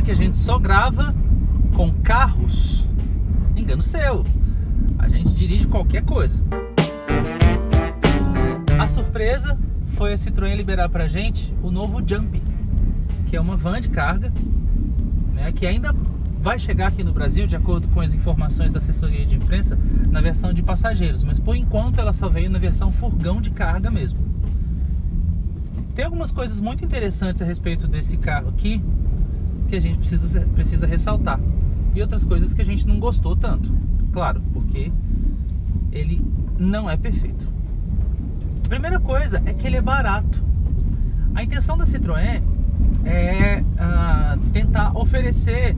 que a gente só grava com carros, engano seu. A gente dirige qualquer coisa. A surpresa foi a Citroën liberar pra gente o novo Jumpy, que é uma van de carga, né, que ainda vai chegar aqui no Brasil, de acordo com as informações da assessoria de imprensa, na versão de passageiros, mas por enquanto ela só veio na versão furgão de carga mesmo. Tem algumas coisas muito interessantes a respeito desse carro aqui que a gente precisa ressaltar, e outras coisas que a gente não gostou tanto, claro, porque ele não é perfeito. A primeira coisa é que ele é barato. A intenção da Citroën é tentar oferecer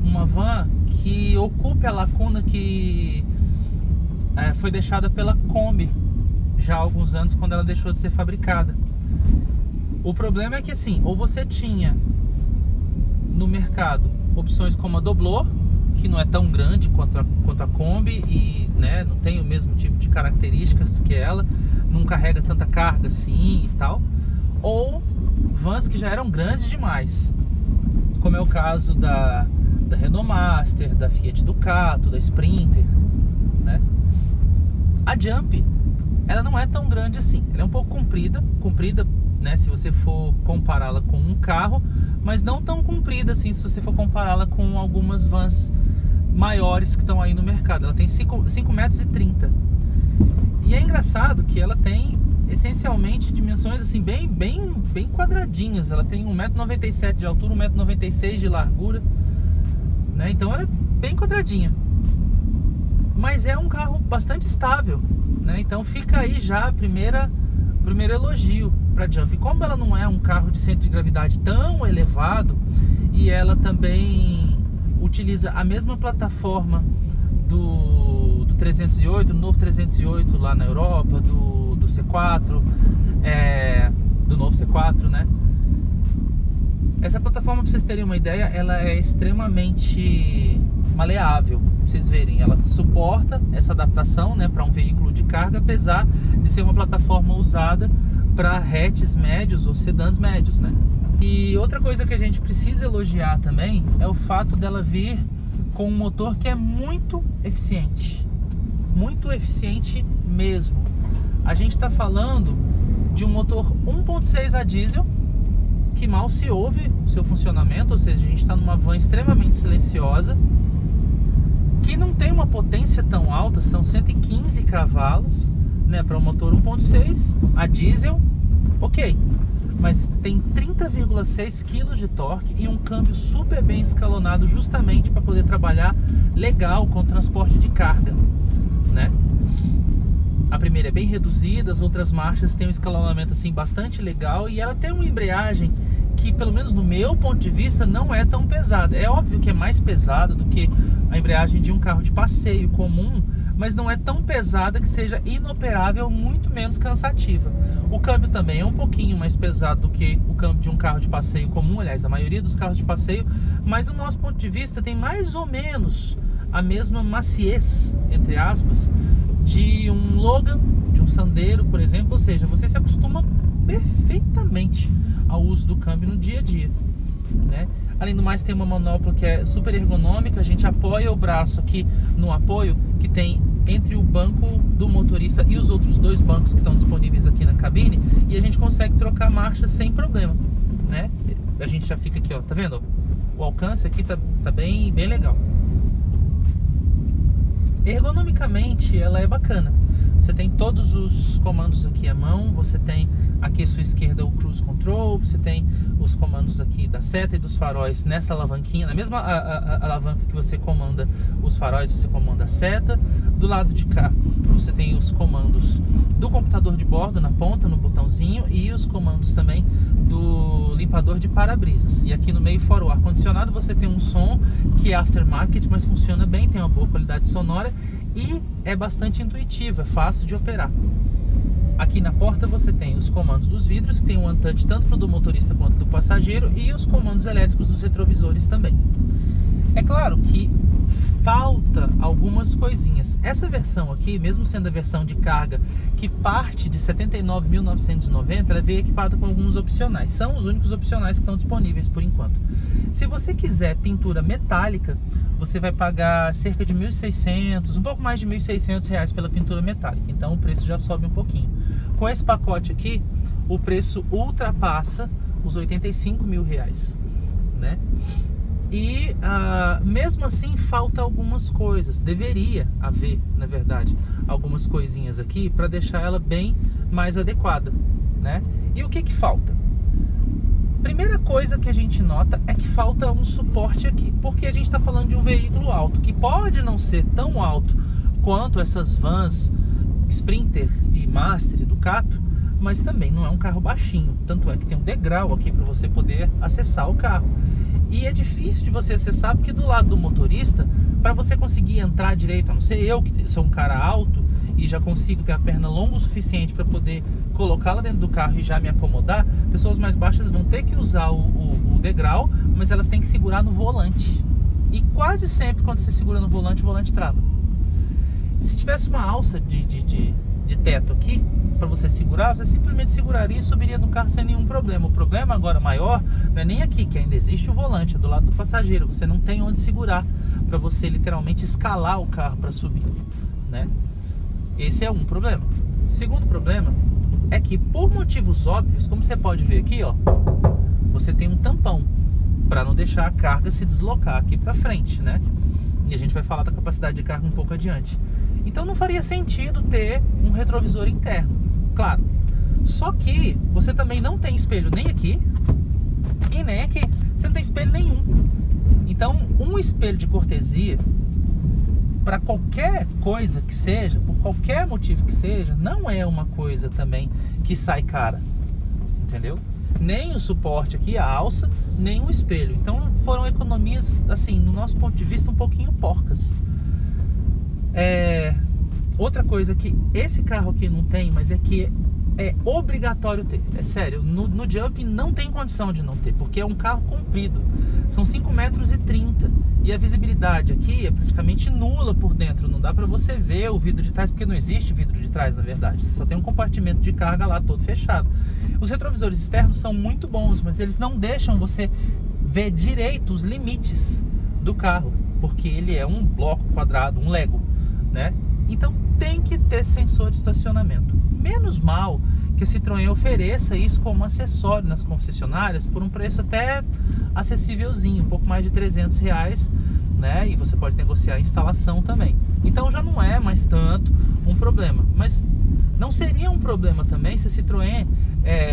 uma van que ocupe a lacuna que foi deixada pela Kombi já há alguns anos, quando ela deixou de ser fabricada. O problema é que assim, ou você tinha no mercado opções como a Doblô, que não é tão grande quanto a Kombi e, né, não tem o mesmo tipo de características que ela, não carrega tanta carga assim e tal, ou vans que já eram grandes demais, como é o caso da Renault Master, da Fiat Ducato, da Sprinter, né? A Jumpy, ela não é tão grande assim, ela é um pouco comprida, né, se você for compará-la com um carro, mas não tão comprida assim se você for compará-la com algumas vans maiores que estão aí no mercado. Ela tem 5,30 metros. E é engraçado que ela tem essencialmente dimensões assim bem quadradinhas. Ela tem 1,97 m de altura, 1,96 m de largura, né? Então ela é bem quadradinha. Mas é um carro bastante estável, né? Então fica aí já o primeiro elogio para a Jumpy. Como ela não é um carro de centro de gravidade tão elevado, e ela também utiliza a mesma plataforma do 308, do novo 308 lá na Europa, do C4, do novo C4, né? Essa plataforma, para vocês terem uma ideia, ela é extremamente maleável. Pra vocês verem, ela suporta essa adaptação, né, para um veículo de carga, apesar de ser uma plataforma usada para hatches médios ou sedãs médios, né? E outra coisa que a gente precisa elogiar também é o fato dela vir com um motor que é muito eficiente mesmo. A gente está falando de um motor 1.6 a diesel que mal se ouve o seu funcionamento, ou seja, a gente está numa van extremamente silenciosa, que não tem uma potência tão alta, são 115 cavalos, né, para um motor 1.6 a diesel, ok, mas tem 30,6 kg de torque e um câmbio super bem escalonado, justamente para poder trabalhar legal com o transporte de carga, né? A primeira é bem reduzida, as outras marchas têm um escalonamento assim bastante legal, e ela tem uma embreagem que, pelo menos no meu ponto de vista, não é tão pesada. É óbvio que é mais pesada do que a embreagem de um carro de passeio comum, mas não é tão pesada que seja inoperável, muito menos cansativa. O câmbio também é um pouquinho mais pesado do que o câmbio de um carro de passeio comum, aliás, da maioria dos carros de passeio, mas do nosso ponto de vista tem mais ou menos a mesma maciez, entre aspas, de um Logan, de um Sandero, por exemplo. Ou seja, você se acostuma perfeitamente ao uso do câmbio no dia a dia, né? Além do mais, tem uma manopla que é super ergonômica. A gente apoia o braço aqui no apoio que tem entre o banco do motorista e os outros dois bancos que estão disponíveis aqui na cabine, e a gente consegue trocar marcha sem problema, né? A gente já fica aqui, ó, tá vendo? O alcance aqui tá bem legal. Ergonomicamente ela é bacana. Você tem todos os comandos aqui à mão, você tem aqui à sua esquerda o Cruise Control, você tem os comandos aqui da seta e dos faróis nessa alavanquinha, na mesma alavanca que você comanda os faróis, você comanda a seta. Do lado de cá você tem os comandos do computador de bordo na ponta, no botãozinho, e os comandos também do limpador de para-brisas. E aqui no meio, fora o ar-condicionado, você tem um som que é aftermarket, mas funciona bem, tem uma boa qualidade sonora e é bastante intuitivo, é fácil de operar. Aqui na porta você tem os comandos dos vidros, que tem um one-touch tanto para o do motorista quanto do passageiro, e os comandos elétricos dos retrovisores também. É claro que falta algumas coisinhas. Essa versão aqui, mesmo sendo a versão de carga que parte de R$ 79.990, ela veio equipada com alguns opcionais. São os únicos opcionais que estão disponíveis por enquanto. Se você quiser pintura metálica, você vai pagar cerca de 1.600, um pouco mais de R$ 1.600 pela pintura metálica. Então o preço já sobe um pouquinho. Com esse pacote aqui, o preço ultrapassa os R$ 85 mil, né? E mesmo assim falta algumas coisas. Deveria haver, na verdade, algumas coisinhas aqui para deixar ela bem mais adequada, né? E o que que falta? Primeira coisa que a gente nota é que falta um suporte aqui, porque a gente está falando de um veículo alto, que pode não ser tão alto quanto essas vans Sprinter e Master do Ducato, mas também não é um carro baixinho. Tanto é que tem um degrau aqui para você poder acessar o carro. E é difícil de você acessar porque do lado do motorista, para você conseguir entrar direito, a não ser eu que sou um cara alto e já consigo ter a perna longa o suficiente para poder colocá-la dentro do carro e já me acomodar, pessoas mais baixas vão ter que usar o degrau, mas elas têm que segurar no volante. E quase sempre quando você segura no volante, o volante trava. Se tivesse uma alça de teto aqui, para você segurar, você simplesmente seguraria e subiria no carro sem nenhum problema. O problema agora maior não é nem aqui, que ainda existe o volante, é do lado do passageiro. Você não tem onde segurar para você literalmente escalar o carro para subir, né? Esse é um problema. O segundo problema é que, por motivos óbvios, como você pode ver aqui, ó, você tem um tampão para não deixar a carga se deslocar aqui para frente, né? E a gente vai falar da capacidade de carga um pouco adiante. Então não faria sentido ter um retrovisor interno, claro. Só que você também não tem espelho nem aqui e nem aqui. Você não tem espelho nenhum. Então um espelho de cortesia, para qualquer coisa que seja, por qualquer motivo que seja, não é uma coisa também que sai cara, entendeu? Nem o suporte aqui, a alça, nem o espelho. Então foram economias, assim, no nosso ponto de vista, um pouquinho porcas. Outra coisa que esse carro aqui não tem, mas é que é obrigatório ter. É sério, no Jump não tem condição de não ter, porque é um carro comprido. São 5,30 metros e a visibilidade aqui é praticamente nula por dentro. Não dá pra você ver o vidro de trás, porque não existe vidro de trás, na verdade. Você só tem um compartimento de carga lá todo fechado. Os retrovisores externos são muito bons, mas eles não deixam você ver direito os limites do carro, porque ele é um bloco quadrado, um Lego, né? Então tem que ter sensor de estacionamento. Menos mal que a Citroën ofereça isso como acessório nas concessionárias por um preço até acessívelzinho, um pouco mais de R$300, né? E você pode negociar a instalação também. Então já não é mais tanto um problema. Mas não seria um problema também se a Citroën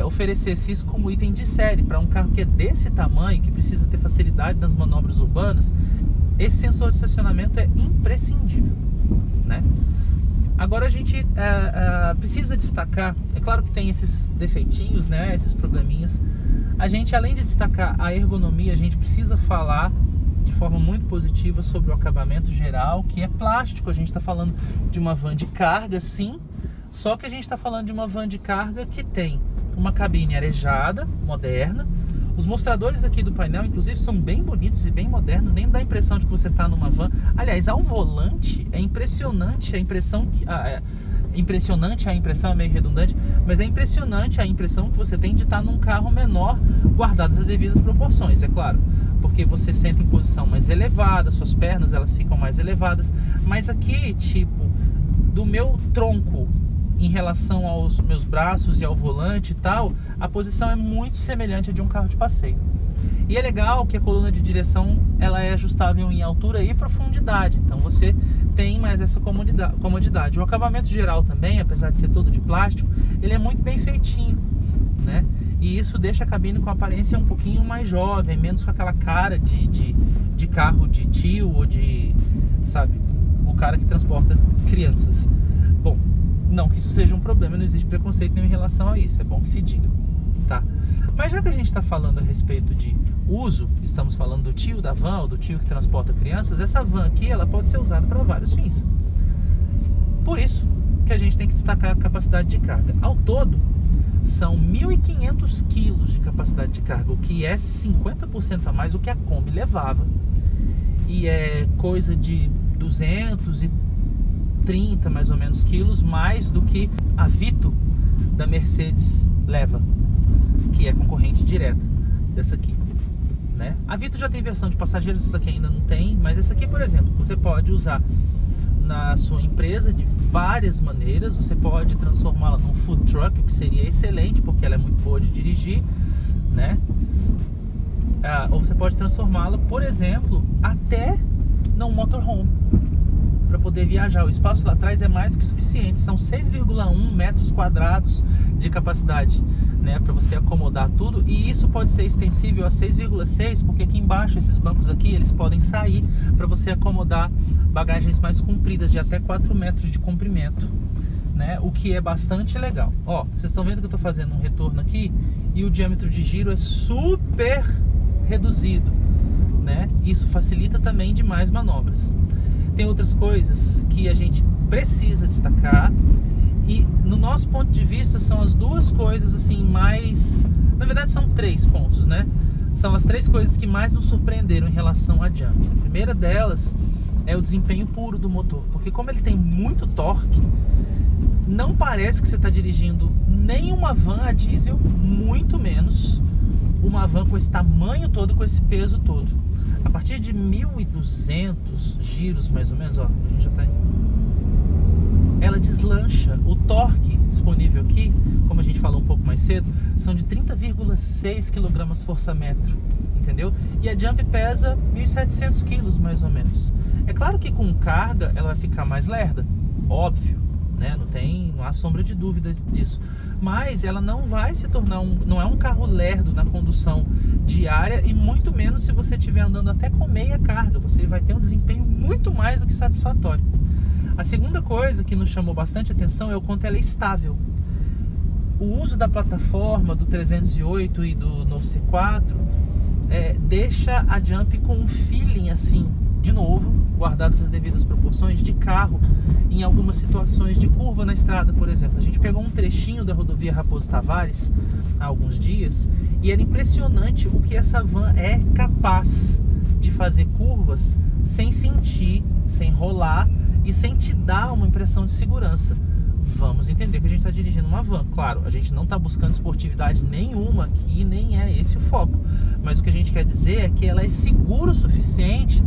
oferecesse isso como item de série para um carro que é desse tamanho, que precisa ter facilidade nas manobras urbanas. Esse sensor de estacionamento é imprescindível, né? Agora a gente precisa destacar, é claro que tem esses defeitinhos, né, esses probleminhas. A gente, além de destacar a ergonomia, a gente precisa falar de forma muito positiva sobre o acabamento geral, que é plástico. A gente está falando de uma van de carga, sim, só que a gente está falando de uma van de carga que tem uma cabine arejada, moderna. Os mostradores aqui do painel, inclusive, são bem bonitos e bem modernos, nem dá a impressão de que você está numa van. Aliás, ao volante, é impressionante a impressão que... impressionante, a impressão é meio redundante, mas é impressionante a impressão que você tem de estar num carro menor, guardadas as devidas proporções, é claro. Porque você senta em posição mais elevada, suas pernas elas ficam mais elevadas. Mas aqui, tipo, do meu tronco em relação aos meus braços e ao volante e tal, a posição é muito semelhante à de um carro de passeio. E é legal que a coluna de direção ela é ajustável em altura e profundidade, então você tem mais essa comodidade. O acabamento geral também, apesar de ser todo de plástico, ele é muito bem feitinho, né? E isso deixa a cabine com a aparência um pouquinho mais jovem, menos com aquela cara de carro de tio ou de, sabe, o cara que transporta crianças. Bom, não que isso seja um problema, não existe preconceito nenhum em relação a isso, é bom que se diga, tá? Mas já que a gente está falando a respeito de uso, estamos falando do tio da van, ou do tio que transporta crianças, essa van aqui ela pode ser usada para vários fins. Por isso que a gente tem que destacar a capacidade de carga. Ao todo, são 1.500 quilos de capacidade de carga, o que é 50% a mais do que a Kombi levava. e é coisa de 230 mais ou menos quilos, mais do que a Vito da Mercedes leva, que é concorrente direta dessa aqui, né? A Vito já tem versão de passageiros, essa aqui ainda não tem, mas essa aqui, por exemplo, você pode usar na sua empresa de várias maneiras. Você pode transformá-la num food truck, o que seria excelente, porque ela é muito boa de dirigir, né? Ou você pode transformá-la, por exemplo, até num motorhome, para poder viajar. O espaço lá atrás é mais do que suficiente. São 6,1 metros quadrados de capacidade, né, para você acomodar tudo. E isso pode ser extensível a 6,6, porque aqui embaixo, esses bancos aqui, eles podem sair para você acomodar bagagens mais compridas, de até 4 metros de comprimento, né, o que é bastante legal. Ó, vocês estão vendo que eu estou fazendo um retorno aqui e o diâmetro de giro é super reduzido, né? Isso facilita também demais manobras. Tem outras coisas que a gente precisa destacar, e no nosso ponto de vista são as duas coisas assim mais, na verdade são 3 pontos, né? São as 3 coisas que mais nos surpreenderam em relação à Jump. A primeira delas é o desempenho puro do motor, porque como ele tem muito torque, não parece que você está dirigindo nem uma van a diesel, muito menos uma van com esse tamanho todo, com esse peso todo. A partir de 1.200 giros, mais ou menos, ó, a gente já tá aí. Ela deslancha. O torque disponível aqui, como a gente falou um pouco mais cedo, são de 30,6 kgfm, entendeu? E a Jump pesa 1.700 kg, mais ou menos. É claro que com carga ela vai ficar mais lerda, óbvio, né? Não há sombra de dúvida disso. Mas ela não vai se tornar não é um carro lerdo na condução diária, e muito menos se você estiver andando até com meia carga. Você vai ter um desempenho muito mais do que satisfatório. A segunda coisa que nos chamou bastante atenção é o quanto ela é estável. O uso da plataforma do 308 e do novo C4 deixa a Jump com um feeling assim, de novo, guardadas as devidas proporções, de carro em algumas situações de curva na estrada, por exemplo. A gente pegou um trechinho da rodovia Raposo Tavares há alguns dias e era impressionante o que essa van é capaz de fazer curvas sem sentir, sem rolar e sem te dar uma impressão de segurança. Vamos entender que a gente está dirigindo uma van. Claro, a gente não está buscando esportividade nenhuma aqui, nem é esse o foco. Mas o que a gente quer dizer é que ela é segura o suficiente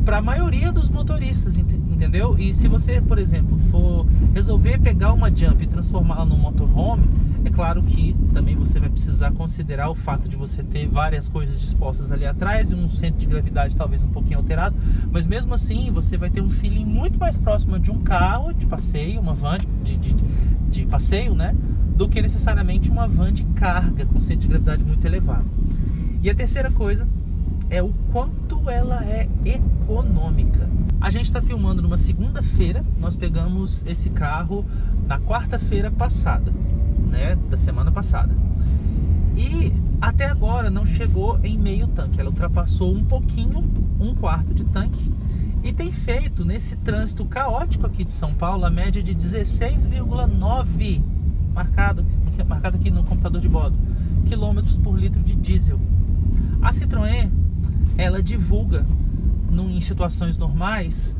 para a maioria dos motoristas, entendeu? E se você, por exemplo, for resolver pegar uma Jump e transformá-la num motorhome, é claro que também você vai precisar considerar o fato de você ter várias coisas dispostas ali atrás e um centro de gravidade talvez um pouquinho alterado, mas mesmo assim você vai ter um feeling muito mais próximo de um carro de passeio, uma van de passeio, né, do que necessariamente uma van de carga com centro de gravidade muito elevado. E a terceira coisa é o quanto ela é econômica. A gente está filmando numa segunda-feira, nós pegamos esse carro na quarta-feira passada, né, da semana passada. E até agora não chegou em meio tanque, ela ultrapassou um pouquinho, 1/4 de tanque, e tem feito nesse trânsito caótico aqui de São Paulo a média de 16,9 marcado aqui no computador de bordo, quilômetros por litro de diesel. A Citroën, ela divulga em situações normais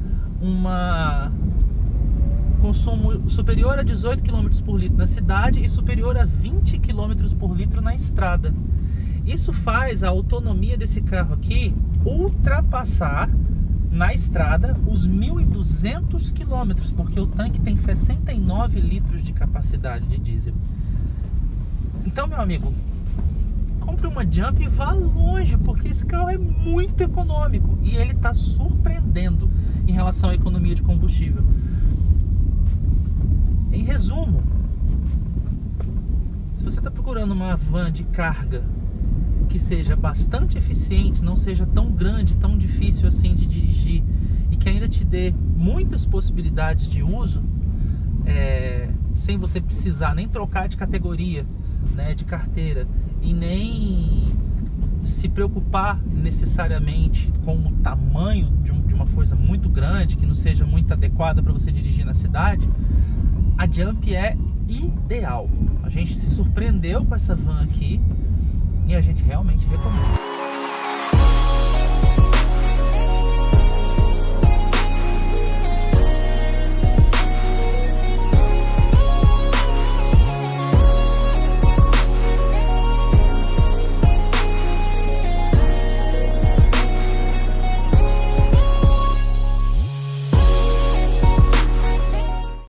consumo superior a 18 km por litro na cidade e superior a 20 km por litro na estrada. Isso faz a autonomia desse carro aqui ultrapassar na estrada os 1.200 km, porque o tanque tem 69 litros de capacidade de diesel. Então, meu amigo, compre uma Jump e vá longe, porque esse carro é muito econômico e ele está surpreendendo em relação à economia de combustível. Em resumo, se você está procurando uma van de carga que seja bastante eficiente, não seja tão grande, tão difícil assim de dirigir e que ainda te dê muitas possibilidades de uso, sem você precisar nem trocar de categoria, né, de carteira, e nem se preocupar necessariamente com o tamanho de uma coisa muito grande, que não seja muito adequada para você dirigir na cidade, a Jump é ideal. A gente se surpreendeu com essa van aqui e a gente realmente recomenda.